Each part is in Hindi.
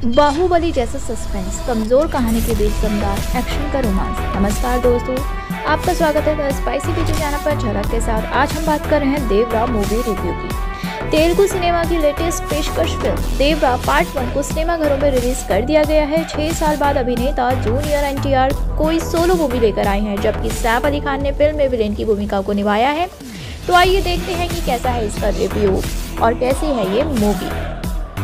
बाहुबली जैसा सस्पेंस, कमजोर कहानी के बीच दमदार एक्शन का रोमांस। नमस्कार दोस्तों, आपका स्वागत है द स्पाइसी वीडियो चैनल पर झलक के साथ। आज हम बात कर रहे हैं देवरा मूवी रिव्यू की। तेलुगु सिनेमा की लेटेस्ट पेशकश फिल्म देवरा पार्ट 1 को सिनेमाघरों में रिलीज कर दिया गया है। 6 साल बाद अभिनेता जूनियर एनटीआर कोई सोलो मूवी लेकर आए हैं, जबकि सैफ अली खान ने फिल्म में विलेन की भूमिका को निभाया है। तो आइए देखते हैं कि कैसा है इसका रिव्यू और कैसी है ये मूवी।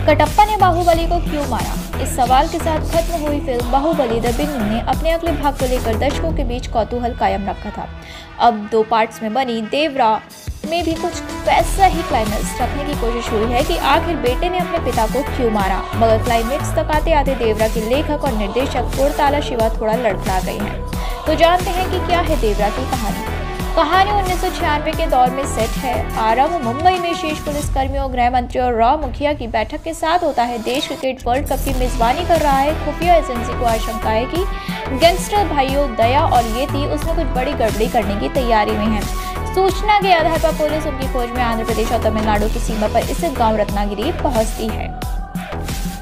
कटप्पा ने बाहुबली को क्यों मारा? इस सवाल के साथ खत्म हुई फिल्म बाहुबली द बिगिनिंग ने अपने अगले भाग को लेकर दर्शकों के बीच कौतूहल कायम रखा था। अब 2 पार्ट्स में बनी देवरा में भी कुछ वैसा ही क्लाइमेक्स रखने की कोशिश हुई है कि आखिर बेटे ने अपने पिता को क्यों मारा। मगर क्लाइमेक्स तक आते आते देवरा के लेखक और निर्देशक कोरताला शिवा थोड़ा लड़खड़ा गए हैं। तो जानते हैं कि क्या है देवरा की कहानी। कहानी 1996 के दौर में सेट है। आरंभ मुंबई में शीर्ष पुलिसकर्मियों, गृह मंत्री और रॉ मुखिया की बैठक के साथ होता है। देश क्रिकेट वर्ल्ड कप की मेजबानी कर रहा है। खुफिया एजेंसी को आशंका है कि गैंगस्टर भाइयों दया और येती उसमें कुछ बड़ी गड़बड़ी करने की तैयारी में है। सूचना के आधार पर पुलिस उनकी खोज में आंध्र प्रदेश और तमिलनाडु की सीमा पर स्थित गांव रत्नागिरी पहुंचती है।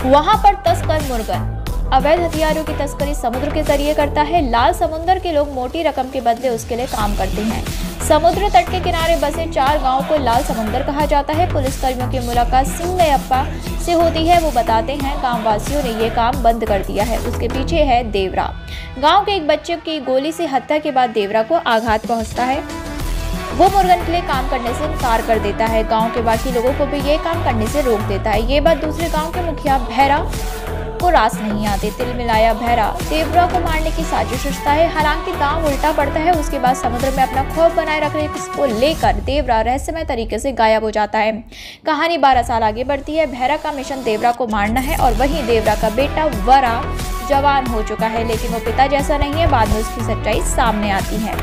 वहां पर तस्कर मुर्गन अवैध हथियारों की तस्करी समुद्र के जरिए करता है। लाल समुद्र के लोग मोटी रकम के बदले उसके लिए काम करते हैं। समुद्र तट के किनारे बसे 4 गांवों को लाल समुद्र कहा जाता है। पुलिसकर्मियों की मुलाकात सिंगयप्पा से होती है। वो बताते हैं गांव वासियों ने ये काम बंद कर दिया है। उसके पीछे है देवरा। गांव के एक बच्चे की गोली से हत्या के बाद देवरा को आघात पहुंचता है। वो मुर्गन के लिए काम करने से इनकार कर देता है। गांव के बाकी लोगों को भी ये काम करने से रोक देता है। ये बात दूसरे गांव के मुखिया भैरा को रास नहीं आते। तिल मिलाया भैरा देवरा को मारने की साजिश रचता है। हालांकि दांव उल्टा पड़ता है। उसके बाद समुद्र में अपना खौफ बनाए रखने को लेकर देवरा रहस्यमय तरीके से गायब हो जाता है। कहानी 12 साल आगे बढ़ती है। भैरा का मिशन देवरा को मारना है और वहीं देवरा का बेटा वरा जवान हो चुका है, लेकिन वो पिता जैसा नहीं है। बाद में उसकी सच्चाई सामने आती है।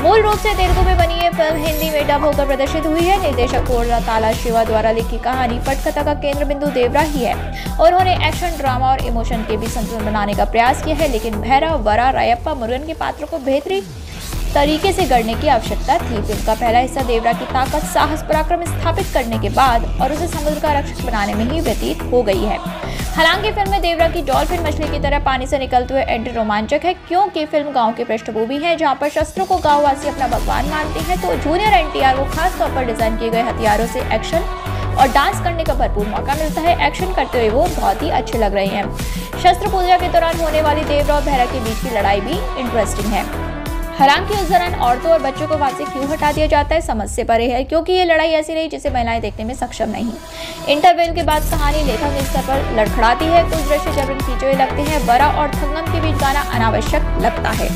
मूल रूप से तेलुगु में बनी ये फिल्म हिंदी में डब होकर प्रदर्शित हुई है। निर्देशक कोरताला शिवा द्वारा लिखी कहानी पटकथा का केंद्र बिंदु देवरा ही है और उन्होंने एक्शन, ड्रामा और इमोशन के बीच संतुलन बनाने का प्रयास किया है। लेकिन भैरा, वरा, रायप्पा, मुरुगन के पात्रों को बेहतरीन तरीके से गढ़ने की आवश्यकता थी। फिल्म का पहला हिस्सा देवरा की ताकत, साहस, पराक्रम स्थापित करने के बाद और उसे समुद्र का रक्षक बनाने में ही व्यतीत हो गई है। हालांकि फिल्म में देवरा की डॉल्फिन मछली की तरह पानी से निकलते हुए एंट्री रोमांचक है, क्योंकि फिल्म गांव की पृष्ठभूमि है जहां पर शस्त्रों को गांववासी अपना भगवान मानते हैं। तो जूनियर एनटीआर को खास तौर पर डिजाइन किए गए हथियारों से एक्शन और डांस करने का भरपूर मौका मिलता है। एक्शन करते हुए वो बहुत ही अच्छे लग रहे हैं। शस्त्र पूजा के दौरान होने वाली देवरा और भैरा के बीच की लड़ाई भी इंटरेस्टिंग है। हालांकि उस दौरान औरतों और बच्चों को वहां से क्यों हटा दिया जाता है समझ से परे है, क्योंकि ये लड़ाई ऐसी रही जिसे महिलाएं देखने में सक्षम नहीं। इंटरवल के बाद कहानी लेखक स्तर पर लड़खड़ाती है। कुछ दृश्य जबरन खींचे हुए लगते हैं। वरा और थंगम के बीच गाना अनावश्यक लगता है।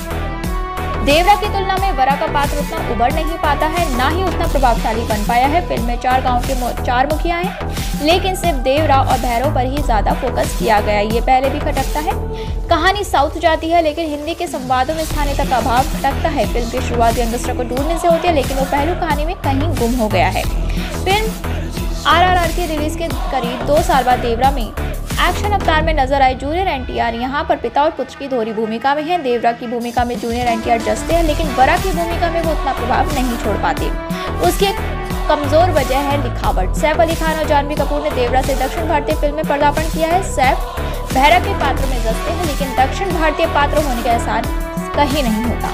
देवरा की तुलना में वरा का पात्र उतना उभर नहीं पाता है, ना ही उतना प्रभावशाली बन पाया है। फिल्म में 4 गांव के 4 मुखिया हैं, लेकिन सिर्फ देवरा और भैरव पर ही ज्यादा फोकस किया गया। ये पहले भी खटकता है। कहानी साउथ जाती है, लेकिन हिंदी के संवादों में स्थानीय का अभाव खटकता है। फिल्म की शुरुआत गैंगस्टर को ढूंढने से होती है, लेकिन वो पहलू कहानी में कहीं गुम हो गया है। फिल्म RRR की रिलीज के करीब 2 साल बाद देवरा में एक्शन अवतार में नजर आए जूनियर एनटीआर यहाँ पर पिता और पुत्र की दोहरी भूमिका में है। देवरा की भूमिका में जूनियर एनटीआर जचते हैं, लेकिन वरा की भूमिका में वो उतना प्रभाव नहीं छोड़ पाते। उसकी एक कमजोर वजह है लिखावट। सैफ अली खान और जानवी कपूर ने देवरा से दक्षिण भारतीय फिल्म में पदार्पण किया है। सैफ भैरा के पात्र में जचते हैं, लेकिन दक्षिण भारतीय पात्र होने का एहसास कहीं नहीं होता।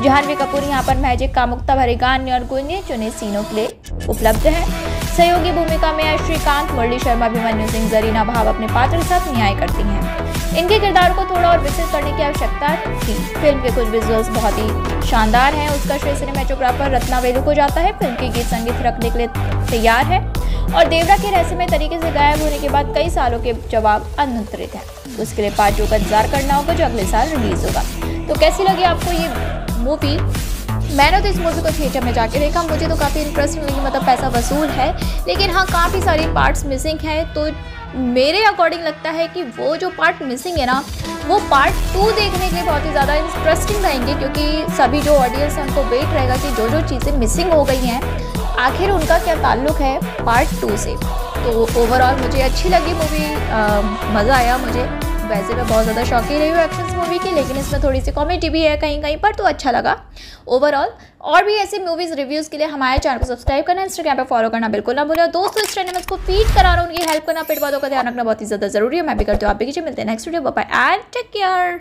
जानवी कपूर यहाँ पर महज एक कामुकता भरे गाने और गुने चुने सीनों के लिए उपलब्ध है। सहयोगी भूमिका में श्रीकांत, मुरली शर्मा, अभिमन्यु सिंह, जरीना भाव अपने पात्र के साथ न्याय करती हैं। इनके किरदार को थोड़ा और विकसित करने की आवश्यकता थी। फिल्म के कुछ विजुअल्स बहुत ही शानदार हैं। उसका श्रेय सिनेमेटोग्राफर रत्ना वेलु को जाता है। फिल्म की गीत संगीत रखने के लिए तैयार है और देवरा के रहस्यमय तरीके से गायब होने के बाद कई सालों के जवाब अनुत्तरित है। उसके लिए पार्ट 2 का इंतजार करना होगा, जो अगले साल रिलीज होगा। तो कैसी लगी आपको ये मूवी? मैंने तो इस मूवी को थिएटर में जाके देखा। मुझे तो काफ़ी इंटरेस्टिंग लगी, मतलब पैसा वसूल है, लेकिन हाँ काफ़ी सारे पार्ट्स मिसिंग हैं। तो मेरे अकॉर्डिंग लगता है कि वो जो पार्ट मिसिंग है ना, वो पार्ट 2 देखने के लिए बहुत ही ज़्यादा इंटरेस्टिंग रहेंगे, क्योंकि सभी जो ऑडियंस है उनको वेट रहेगा कि जो जो चीज़ें मिसिंग हो गई हैं आखिर उनका क्या ताल्लुक है पार्ट 2 से। तो ओवरऑल मुझे अच्छी लगी मूवी, मज़ा आया मुझे वैसे मैं बहुत ज़्यादा शौकीन रही हूँ एक्शन मूवी की, लेकिन इसमें थोड़ी सी कॉमेडी भी है कहीं कहीं पर, तो अच्छा लगा ओवरऑल। और भी ऐसे मूवीज़ रिव्यूज़ के लिए हमारे चैनल को सब्सक्राइब करना, इंस्टाग्राम पर फॉलो करना बिल्कुल ना भूलें। दोस्तों इस ट्रेंड में उसको फीड करा रहा हूँ, उनकी हेल्प करना, पेट वालों का ध्यान रखना बहुत ही ज़्यादा जरूरी है। मैं भी करती हूँ, आप भी कीजिए। मिलते हैं next video, bye bye and take care.